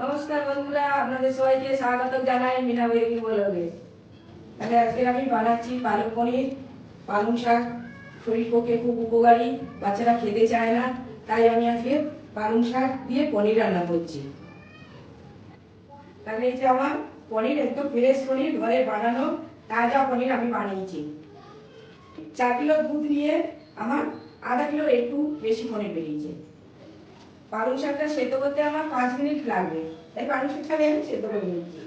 নমস্কার বন্ধুরা, আপনাদের সবাইকে স্বাগত জানাই মিনা বেগম ব্লগে। তাহলে আজকে আমি বানাচ্ছি পালক পনির। পালং শাক শরীর পক্ষে খুব উপকারী, বাচ্চারা খেতে চায় না, তাই আমি আজকে পালং শাক দিয়ে পনির রান্না করছি। তাহলে এই যে আমার পনির, একদম ফ্রেশ পনির, ঘরে বানানো তাজা পনির আমি বানিয়েছি। 4 কিলো দুধ নিয়ে আমার আধা কিলোর একটু বেশি পনির বেরিয়েছে। পালং শাকটা সেদ্ধ করতে আমার 5 মিনিট লাগবে, তাই পালং শাকটা আমি সেদ্ধ করে নিচ্ছি।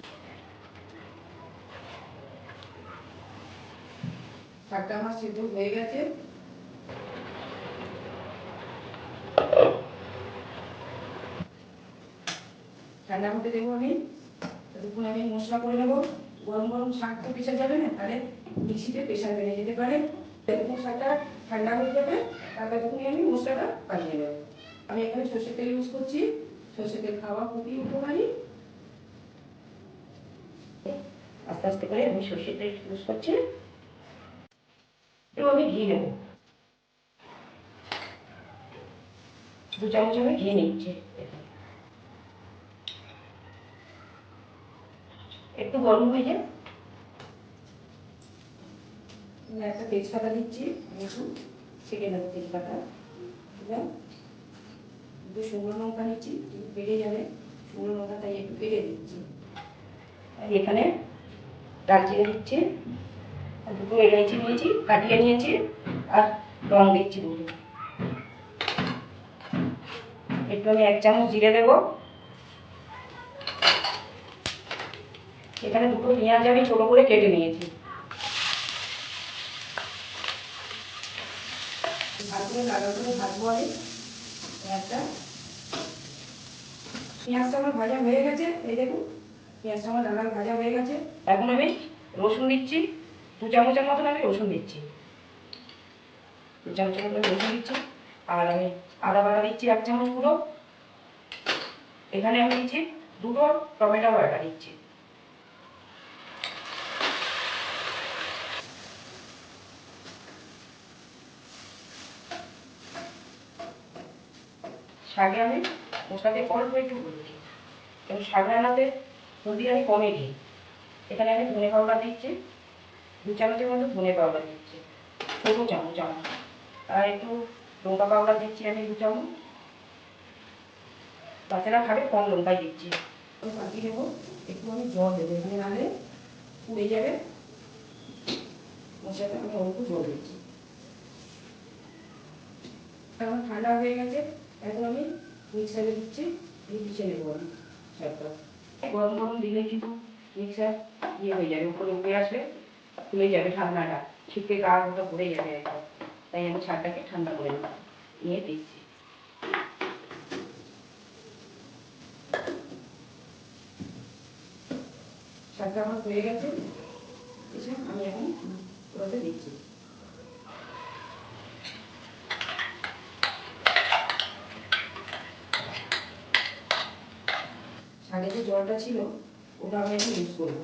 শাকটা আমার সেদ্ধ হয়ে গেছে। ঠান্ডা হতে দেবো আমি। ততক্ষণ আমি মশলা করে নেবো। গরম গরম শাক তো পেশা যাবে না, তাহলে মিক্সিতে প্রেশার বেড়ে যেতে পারে। ততক্ষণ শাকটা ঠান্ডা হয়ে যাবে, তারপরে তখনই আমি মশলাটা বানিয়ে নেবো। আমি এখানে সর্ষের তেল ইউজ করছি। সর্ষের তেল খাওয়া খুবই উপকারী। আস্তে আস্তে করে আমি সর্ষের তেল ইউজ করছি। এবং আমি ঘি নেবো, 2 চামচ আমি ঘি নিচ্ছি। একটু গরম হয়ে যায়, একটা তেজপাতা দিচ্ছি, একটু ছেঁকে নেবো তেজপাতা। এবং 2 শুকনো লঙ্কা নিচ্ছি, বেড়ে যাবে শুকনো লঙ্কা, তাই একটু কেটে দিচ্ছি। আর এখানে দারচিনি দিচ্ছি, আর 2 এলাচি নিয়েছি, কাটিয়ে নিয়েছি, আর লং দিচ্ছি 2। একটু আমি 1 চামচ জিরে দেবো। এখানে 2 পেঁয়াজ আমি ছোটো করে কেটে নিয়েছি। ভালো করে ভাজবো আমি পেঁয়াজটা। পেঁয়াজটা আমার ভাজা হয়ে গেছে, এই দেখুন পেঁয়াজটা আমার লাল ভাজা হয়ে গেছে। এখন আমি রসুন দিচ্ছি, 2 চামচের মতন আমি রসুন দিচ্ছি। 2 চামচের মতন রসুন দিচ্ছি। আর আমি আদা বাটা দিচ্ছি 1 চামচ পুরো। এখানে আমি দিচ্ছি 2 টমেটো বাটা দিচ্ছি। শাকে আমি মশলাতে অল্প একটু হলুদ দিই, এবং শাক রান্নাতে হলদি আমি কমে দিই। এখানে আমি ধনে পাউডার দিচ্ছি, 2 চামচের মতো ধনে পাউডার দিচ্ছি, ছোটো চামচ আমার। আর একটু লঙ্কা পাউডার দিচ্ছি আমি 2 চামচ। বাচ্চারা খাবে, কম লঙ্কাই দিচ্ছি। পাকিয়ে নেবো, একটু আমি জল দেবো, এখানে নাহলে পুড়ে যাবে মশলাটা। আমি অল্প জল দিচ্ছি। এখন ঠান্ডা হয়ে গেছে, এখন আমি মিক্সারে দিচ্ছি, দিয়ে পিছিয়ে নেবো আমি শাকটা। গরম গরম দিলে কিন্তু মিক্সার হয়ে যাবে, উপরে উঠে আসবে, খুলে যাবে ঠান্ডাটা, ছিটকে গা গোটা পড়ে যাবে একদম। তাই আমি শাকটাকে ঠান্ডা করে নেবো, নিয়ে দিচ্ছি। শাকটা আমার হয়ে গেছে, আমি এখন ওটাতে দিচ্ছি। শাকে যে জলটা ছিল ওটা আমি এখন ইউজ করবো।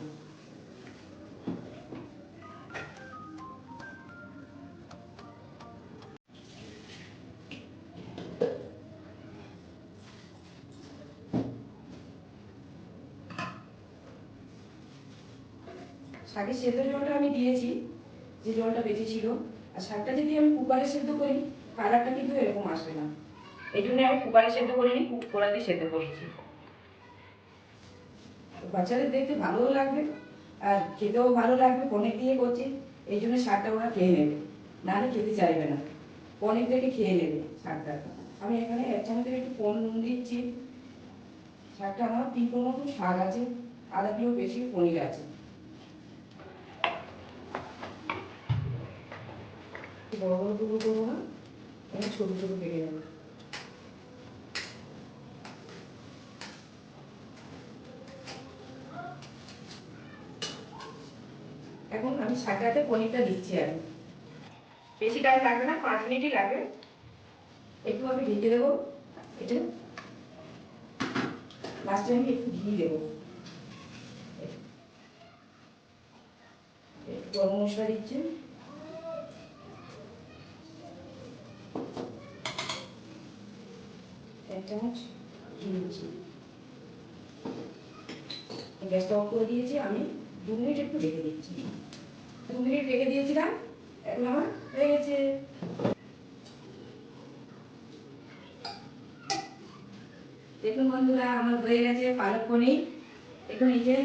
শাকের সেদ্ধ জলটা আমি দিয়েছি, যে জলটা বেঁচে ছিল। আর শাকটা যদি আমি কুকারে সেদ্ধ করি, কালারটা কিন্তু এরকম আসবে না। এই জন্য আমি কুকারে সেদ্ধ করিনি, কড়াতে সেদ্ধ করেছি। বাচ্চাদের দেখতে ভালোও লাগবে, আর খেতেও ভালো লাগবে। পনির দিয়ে করছি, এই জন্য শাকটা ওরা খেয়ে নেবে, নাহলে খেতে চাইবে না। পনির থেকে খেয়ে নেবে শাকটা। আমি এখানে 1 চামচের একটু কম নুন দিচ্ছি। শাকটা আমার 3 কিলো মতো শাক আছে, আধা কিলো বেশি পনির আছে। বড় বড় টুকরো করবো না, আমি ছোটো ছোটো কেটে নেবো। এখন আমি শাকটাতে পনিরটা দিচ্ছি। আর বেশি টাইম লাগবে না, 5 মিনিটই লাগবে। একটু আমি ঢেকে দেবো এটা। লাস্টে আমি একটু ঘি দেবো, একটু গরম মশলা দিচ্ছি, 1 চামচ ঘি দিচ্ছি। গ্যাসটা অফ করে দিয়েছি, আমি 2 মিনিট একটু রেখে দিচ্ছি। 2 মিনিট রেখে দিয়েছিলাম, এখন আমার হয়ে গেছে। দেখুন বন্ধুরা, আমার হয়ে গেছে পালক পনির। এখন এই যে